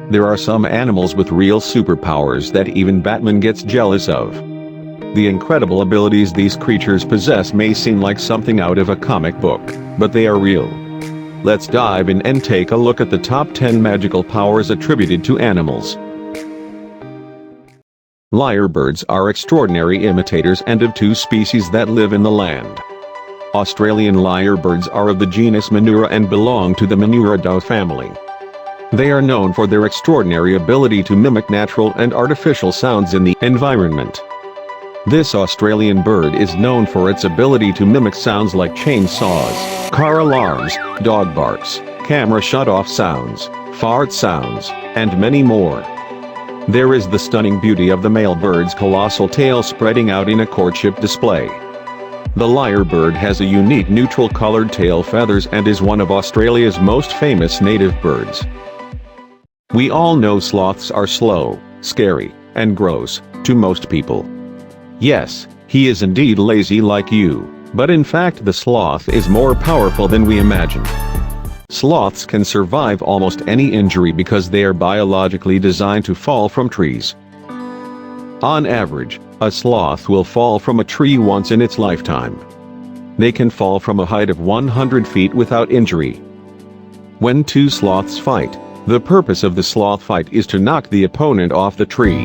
There are some animals with real superpowers that even Batman gets jealous of. The incredible abilities these creatures possess may seem like something out of a comic book, but they are real. Let's dive in and take a look at the top 10 magical powers attributed to animals. Lyrebirds are extraordinary imitators and of two species that live in the land. Australian lyrebirds are of the genus Menura and belong to the Menuridae family. They are known for their extraordinary ability to mimic natural and artificial sounds in the environment. This Australian bird is known for its ability to mimic sounds like chainsaws, car alarms, dog barks, camera shut-off sounds, fart sounds, and many more. There is the stunning beauty of the male bird's colossal tail spreading out in a courtship display. The lyrebird has a unique neutral-colored tail feathers and is one of Australia's most famous native birds. We all know sloths are slow, scary, and gross to most people. Yes, he is indeed lazy like you, but in fact the sloth is more powerful than we imagine. Sloths can survive almost any injury because they are biologically designed to fall from trees. On average, a sloth will fall from a tree once in its lifetime. They can fall from a height of 100 feet without injury. When two sloths fight, the purpose of the sloth fight is to knock the opponent off the tree.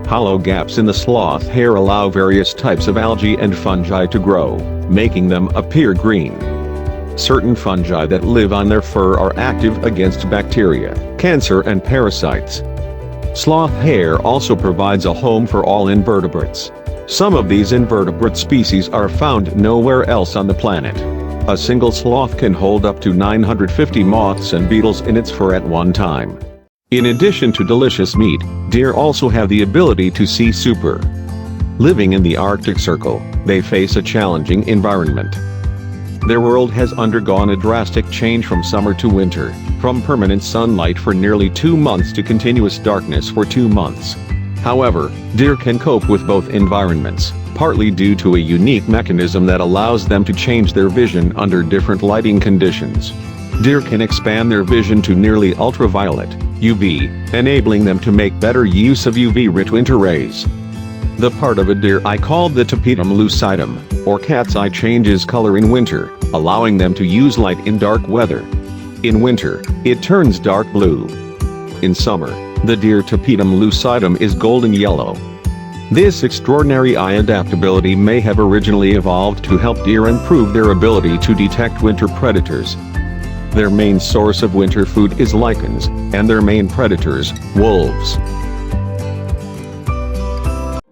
Hollow gaps in the sloth hair allow various types of algae and fungi to grow, making them appear green. Certain fungi that live on their fur are active against bacteria, cancer and parasites. Sloth hair also provides a home for all invertebrates. Some of these invertebrate species are found nowhere else on the planet. A single sloth can hold up to 950 moths and beetles in its fur at one time. In addition to delicious meat, deer also have the ability to see super. Living in the Arctic Circle, they face a challenging environment. Their world has undergone a drastic change from summer to winter, from permanent sunlight for nearly 2 months to continuous darkness for 2 months. However, deer can cope with both environments, partly due to a unique mechanism that allows them to change their vision under different lighting conditions. Deer can expand their vision to nearly ultraviolet, UV, enabling them to make better use of UV-rich winter rays. The part of a deer eye called the tapetum lucidum, or cat's eye, changes color in winter, allowing them to use light in dark weather. In winter, it turns dark blue. In summer, the deer tapetum lucidum is golden yellow. This extraordinary eye adaptability may have originally evolved to help deer improve their ability to detect winter predators. Their main source of winter food is lichens, and their main predators, wolves.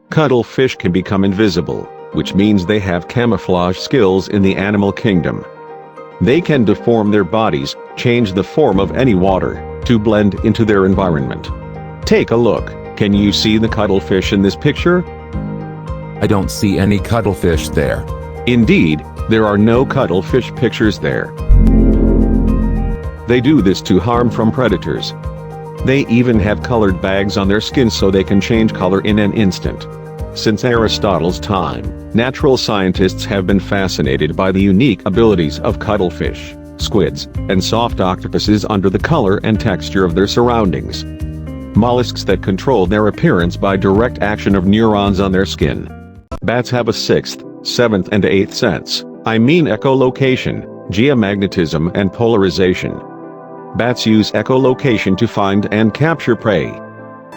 Cuttlefish can become invisible, which means they have camouflage skills in the animal kingdom. They can deform their bodies, change the form of any water, to blend into their environment. Take a look. Can you see the cuttlefish in this picture? I don't see any cuttlefish there. Indeed, there are no cuttlefish pictures there. They do this to harm from predators. They even have colored bags on their skin so they can change color in an instant. Since Aristotle's time, natural scientists have been fascinated by the unique abilities of cuttlefish, squids, and soft octopuses under the color and texture of their surroundings. Mollusks that control their appearance by direct action of neurons on their skin. Bats have a sixth, seventh and eighth sense, I mean echolocation, geomagnetism and polarization. Bats use echolocation to find and capture prey.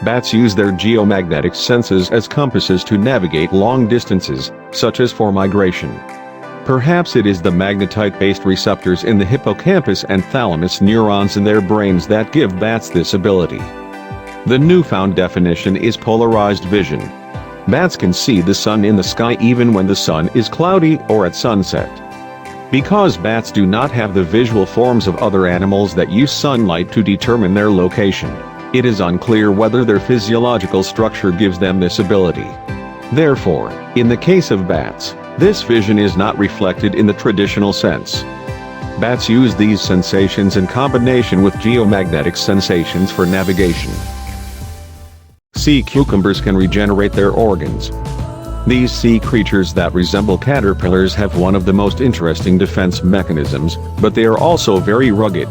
Bats use their geomagnetic senses as compasses to navigate long distances, such as for migration. Perhaps it is the magnetite-based receptors in the hippocampus and thalamus neurons in their brains that give bats this ability. The newfound definition is polarized vision. Bats can see the sun in the sky even when the sun is cloudy or at sunset. Because bats do not have the visual forms of other animals that use sunlight to determine their location, it is unclear whether their physiological structure gives them this ability. Therefore, in the case of bats, this vision is not reflected in the traditional sense. Bats use these sensations in combination with geomagnetic sensations for navigation. Sea cucumbers can regenerate their organs. These sea creatures that resemble caterpillars have one of the most interesting defense mechanisms, but they are also very rugged.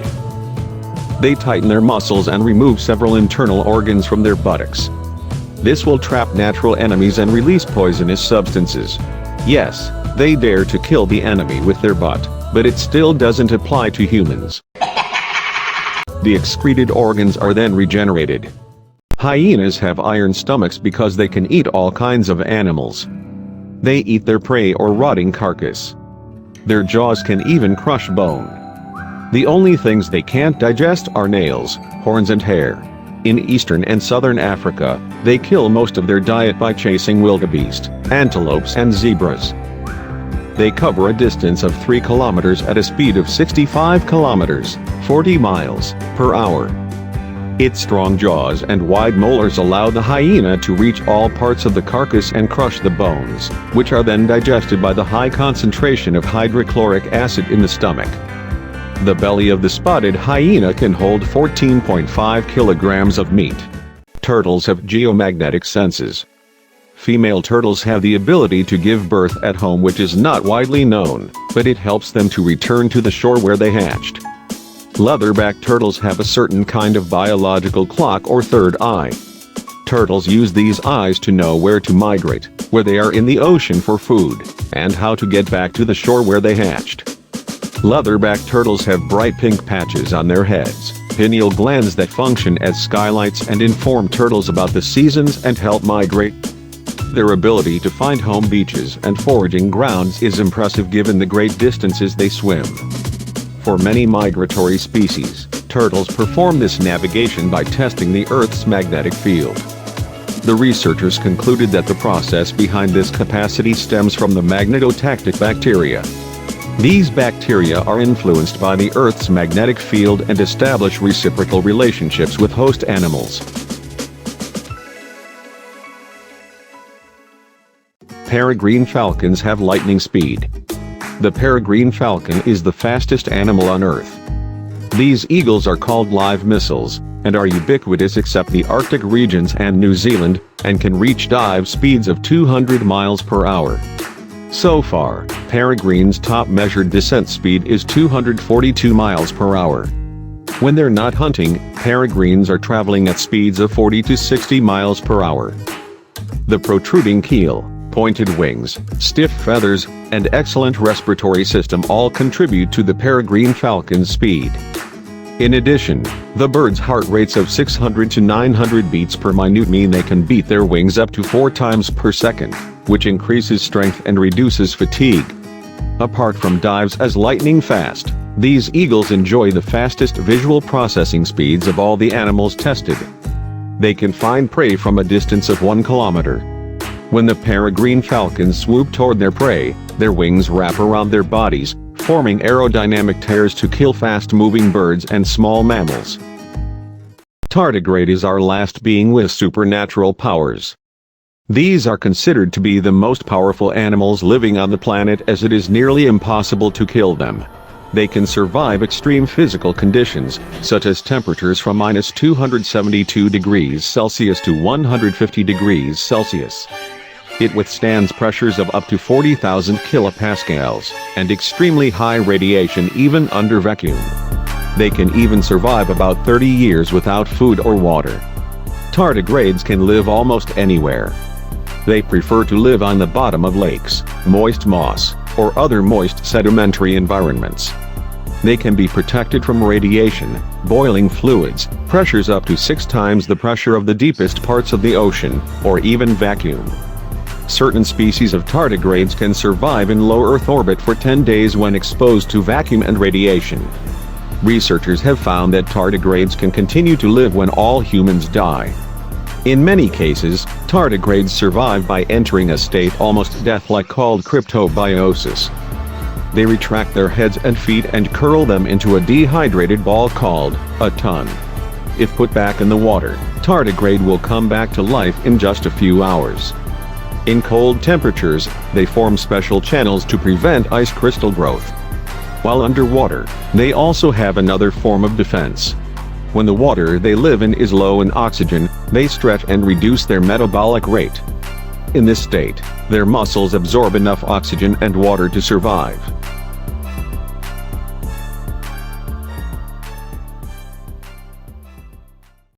They tighten their muscles and remove several internal organs from their buttocks. This will trap natural enemies and release poisonous substances. Yes, they dare to kill the enemy with their butt, but it still doesn't apply to humans. The excreted organs are then regenerated. Hyenas have iron stomachs because they can eat all kinds of animals. They eat their prey or rotting carcass. Their jaws can even crush bone. The only things they can't digest are nails, horns and hair. In eastern and southern Africa, they kill most of their diet by chasing wildebeest, antelopes and zebras. They cover a distance of 3 kilometers at a speed of 65 kilometers, 40 miles, per hour. Its strong jaws and wide molars allow the hyena to reach all parts of the carcass and crush the bones, which are then digested by the high concentration of hydrochloric acid in the stomach. The belly of the spotted hyena can hold 14.5 kilograms of meat. Turtles have geomagnetic senses. Female turtles have the ability to give birth at home, which is not widely known, but it helps them to return to the shore where they hatched. Leatherback turtles have a certain kind of biological clock or third eye. Turtles use these eyes to know where to migrate, where they are in the ocean for food, and how to get back to the shore where they hatched. Leatherback turtles have bright pink patches on their heads, pineal glands that function as skylights and inform turtles about the seasons and help migrate. Their ability to find home beaches and foraging grounds is impressive given the great distances they swim. For many migratory species, turtles perform this navigation by testing the Earth's magnetic field. The researchers concluded that the process behind this capacity stems from the magnetotactic bacteria. These bacteria are influenced by the Earth's magnetic field and establish reciprocal relationships with host animals. Peregrine falcons have lightning speed. The peregrine falcon is the fastest animal on Earth. These eagles are called live missiles, and are ubiquitous except the Arctic regions and New Zealand, and can reach dive speeds of 200 miles per hour. So far, peregrine's top measured descent speed is 242 miles per hour. When they're not hunting, peregrines are traveling at speeds of 40 to 60 miles per hour. The protruding keel, pointed wings, stiff feathers, and excellent respiratory system all contribute to the peregrine falcon's speed. In addition, the bird's heart rates of 600 to 900 beats per minute mean they can beat their wings up to 4 times per second, which increases strength and reduces fatigue. Apart from dives as lightning fast, these eagles enjoy the fastest visual processing speeds of all the animals tested. They can find prey from a distance of 1 kilometer. When the peregrine falcons swoop toward their prey, their wings wrap around their bodies, forming aerodynamic tears to kill fast-moving birds and small mammals. Tardigrade is our last being with supernatural powers. These are considered to be the most powerful animals living on the planet, as it is nearly impossible to kill them. They can survive extreme physical conditions, such as temperatures from -272 degrees Celsius to 150 degrees Celsius. It withstands pressures of up to 40,000 kilopascals, and extremely high radiation even under vacuum. They can even survive about 30 years without food or water. Tardigrades can live almost anywhere. They prefer to live on the bottom of lakes, moist moss, or other moist sedimentary environments. They can be protected from radiation, boiling fluids, pressures up to 6 times the pressure of the deepest parts of the ocean, or even vacuum. Certain species of tardigrades can survive in low Earth orbit for 10 days when exposed to vacuum and radiation. Researchers have found that tardigrades can continue to live when all humans die. In many cases, tardigrades survive by entering a state almost death-like called cryptobiosis. They retract their heads and feet and curl them into a dehydrated ball called a ton. If put back in the water, tardigrade will come back to life in just a few hours. In cold temperatures, they form special channels to prevent ice crystal growth. While underwater, they also have another form of defense. When the water they live in is low in oxygen, they stretch and reduce their metabolic rate. In this state, their muscles absorb enough oxygen and water to survive.